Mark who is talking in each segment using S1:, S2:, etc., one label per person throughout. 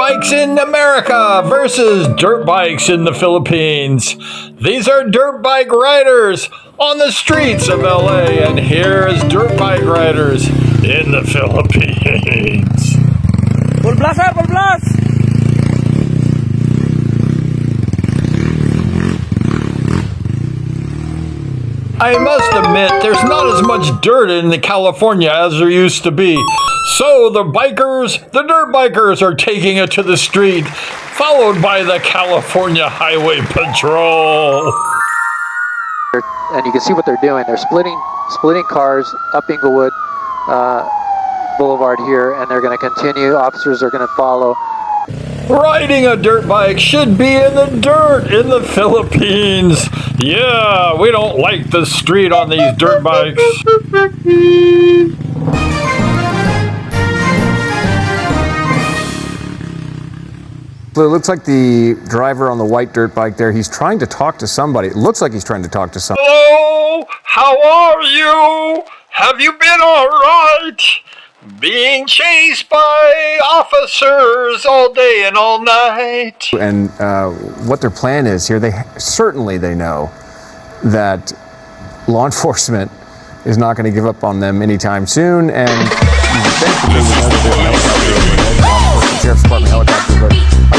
S1: bikes in America versus dirt bikes in the Philippines. These are dirt bike riders on the streets of LA, and here's dirt bike riders in the Philippines.
S2: Full blast, full blast!
S1: I must admit, there's not as much dirt in California as there used to be. So the dirt bikers are taking it to the street, followed by the California Highway Patrol.
S3: And you can see what they're doing. They're splitting cars up Inglewood Boulevard here, and they're going to continue. Officers are going to follow.
S1: Riding a dirt bike should be in the dirt in the Philippines. Yeah, we don't like the street on these dirt bikes.
S4: So it looks like the driver on the white dirt bike there, he's trying to talk to somebody. It looks like he's trying to talk to somebody.
S1: Hello, how are you? Have you been all right? Being chased by officers all day and all night.
S4: And what their plan is here, they know that law enforcement is not going to give up on them anytime soon. And you think that they would know that there's a helicopter overhead, law enforcement, sheriff's department helicopter, but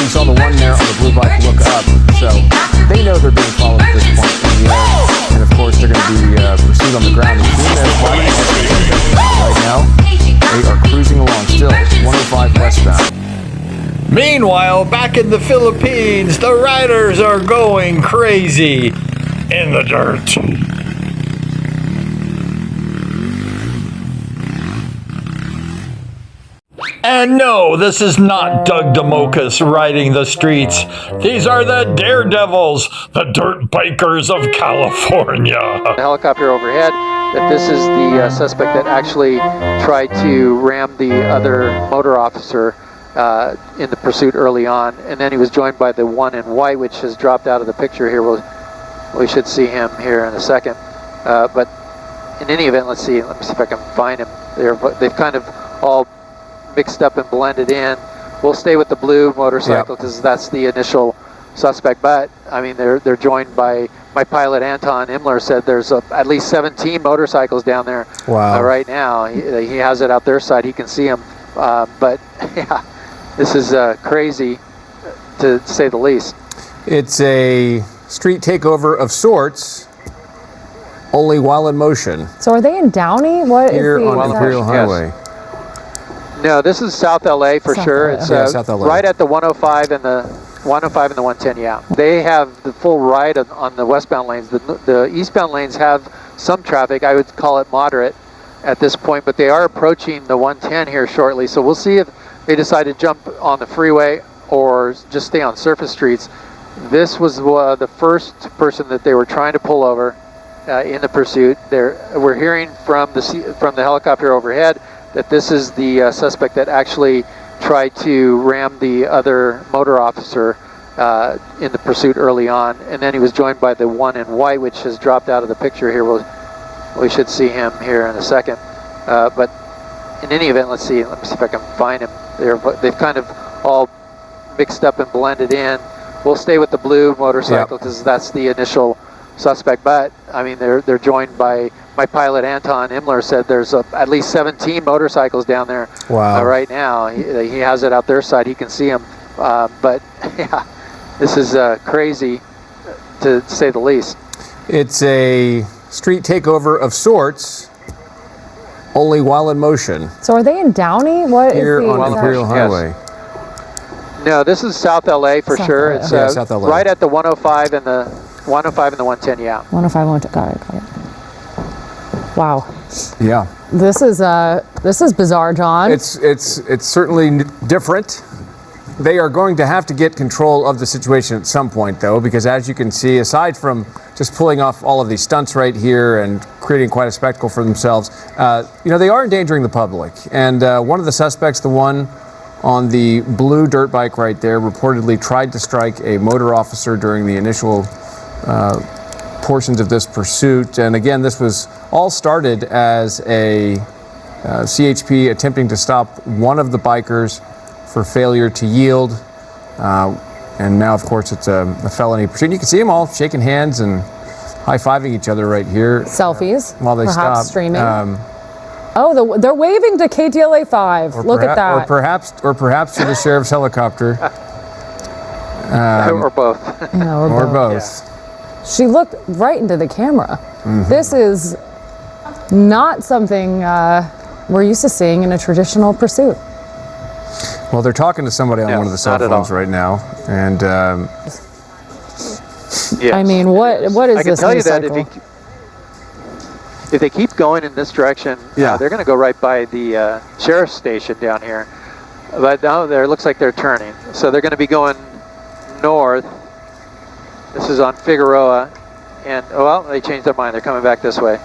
S4: you saw the one there on the blue bike look up. So they know they're being followed at this point in the air. And of course, they're going to be pursued on the ground. And soon right now, they are cruising along still, 105 westbound.
S1: Meanwhile, back in the Philippines, the riders are going crazy in the dirt. And no, this is not Doug DeMocus riding the streets. These are the daredevils, the dirt bikers of California.
S3: The helicopter overhead, that this is the suspect that actually tried to ram the other motor officer in the pursuit early on. And then he was joined by the one in white, which has dropped out of the picture here. We should see him here in a second. But in any event, let me see if I can find him. They've kind of all mixed up and blended in. We'll stay with the blue motorcycle because that's the initial suspect. But I mean, they're joined by my pilot Anton Imler said there's at least 17 motorcycles down there.
S4: Wow.
S3: Right now. He has it out their side. He can see them. But yeah, this is crazy to say the least.
S4: It's a street takeover of sorts, only while in motion.
S5: So are they in Downey? What
S4: here
S5: is the
S4: on Imperial Highway?
S3: Yes. No, this is South LA for sure. It's
S4: South LA.
S3: Right at the 105 and the 110. Yeah, they have the full ride on the westbound lanes. The eastbound lanes have some traffic. I would call it moderate at this point, but they are approaching the 110 here shortly. So we'll see if they decide to jump on the freeway or just stay on surface streets. This was the first person that they were trying to pull over in the pursuit. We're hearing from the helicopter overhead that this is the suspect that actually tried to ram the other motor officer in the pursuit early on. And then he was joined by the one in white, which has dropped out of the picture here. We should see him here in a second. But in any event, let me see if I can find him. They've kind of all mixed up and blended in. We'll stay with the blue motorcycle because that's the initial suspect. But I mean, they're joined by my pilot Anton Imler said there's at least 17 motorcycles down there.
S4: Wow.
S3: Right now. He has it out their side. He can see them. But yeah, this is crazy to say the least.
S4: It's a street takeover of sorts, only while in motion.
S5: So are they in Downey? What
S4: here
S5: is the
S4: on Imperial Highway?
S3: No, this is South LA for sure. It's
S4: South LA.
S3: Right at the 105 and the 110. Yeah.
S5: 105, 110. Got it. Wow.
S4: Yeah.
S5: This is bizarre, John.
S4: It's certainly different. They are going to have to get control of the situation at some point, though, because as you can see, aside from just pulling off all of these stunts right here and creating quite a spectacle for themselves, they are endangering the public. And one of the suspects, the one on the blue dirt bike right there, reportedly tried to strike a motor officer during the initial portions of this pursuit. And again, this was all started as a CHP attempting to stop one of the bikers for failure to yield. And now, of course, it's a felony pursuit. You can see them all shaking hands and high-fiving each other right here.
S5: Selfies.
S4: While they
S5: perhaps
S4: stop.
S5: streaming. They're waving to KTLA 5. Look at that.
S4: Or perhaps to the sheriff's helicopter.
S3: Or both.
S5: Yeah,
S4: Or both.
S3: Yeah.
S5: She looked right into the camera. This is not something we're used to seeing in a traditional pursuit.
S4: Well, they're talking to somebody on
S3: No,
S4: one of the cell
S3: not at
S4: phones
S3: all.
S4: right now, and
S3: Yes.
S5: I mean, what is
S3: I can
S5: this
S3: tell you
S5: news
S3: that
S5: cycle?
S3: if they keep going in this direction,
S4: Yeah.
S3: they're going to go right by the sheriff's station down here. But now it looks like they're turning. So they're going to be going north. This is on Figueroa. And, well, they changed their mind. They're coming back this way.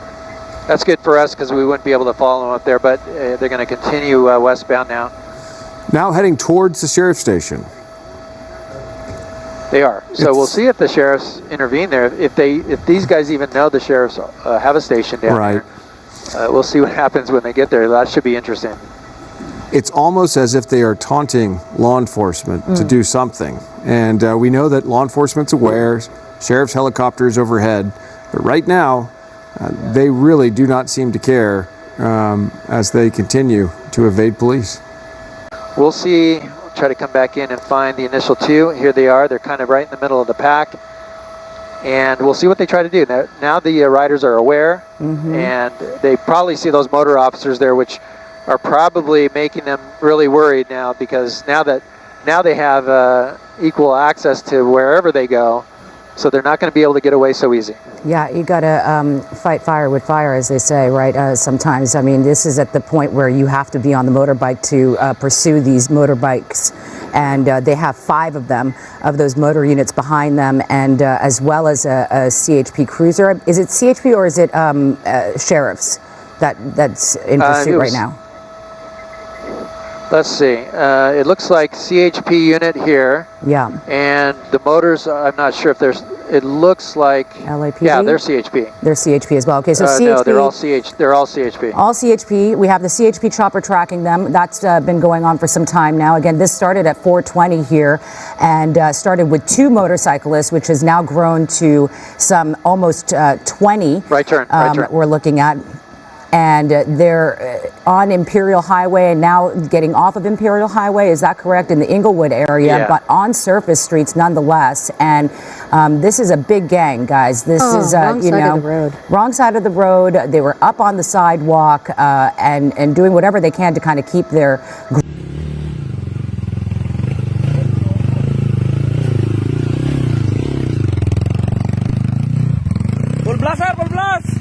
S3: That's good for us because we wouldn't be able to follow them up there. But they're going to continue westbound now.
S4: now heading towards the sheriff's station.
S3: They are. So we'll see if the sheriffs intervene there. If these guys even know the sheriffs have a station down
S4: Right.
S3: there. We'll see what happens when they get there. That should be interesting.
S4: It's almost as if they are taunting law enforcement to do something. And we know that law enforcement's aware, sheriff's helicopters overhead. But right now, they really do not seem to care as they continue to evade police.
S3: We'll see. Try to come back in and find the initial two. Here they are. They're kind of right in the middle of the pack. And we'll see what they try to do. Now the riders are aware, and they probably see those motor officers there, which are probably making them really worried now, because now they have equal access to wherever they go, so they're not going to be able to get away so easy.
S6: Yeah, you got to fight fire with fire, as they say, right? Sometimes, I mean, this is at the point where you have to be on the motorbike to pursue these motorbikes. And they have 5 of them, of those motor units behind them, and as well as a CHP cruiser. Is it CHP or is it sheriffs that's in pursuit right now?
S3: Let's see. It looks like CHP unit here.
S6: Yeah.
S3: And the motors, I'm not sure if there's, it looks like...
S6: LAPD?
S3: Yeah, they're CHP.
S6: They're CHP as well. Okay, so CHP...
S3: No, they're all CHP.
S6: All CHP. We have the CHP chopper tracking them. That's been going on for some time now. Again, this started at 4:20 here and started with 2 motorcyclists, which has now grown to some almost 20.
S3: Right turn.
S6: We're looking at. And they're on Imperial Highway and now getting off of Imperial Highway. Is that correct? In the Inglewood area,
S3: Yeah.
S6: but on surface streets nonetheless. And this is a big gang, guys. This is,
S5: wrong
S6: you
S5: side
S6: know,
S5: of the road.
S6: wrong side of the road. They were up on the sidewalk and doing whatever they can to kind of keep their.
S2: Full blast, sir, full blast!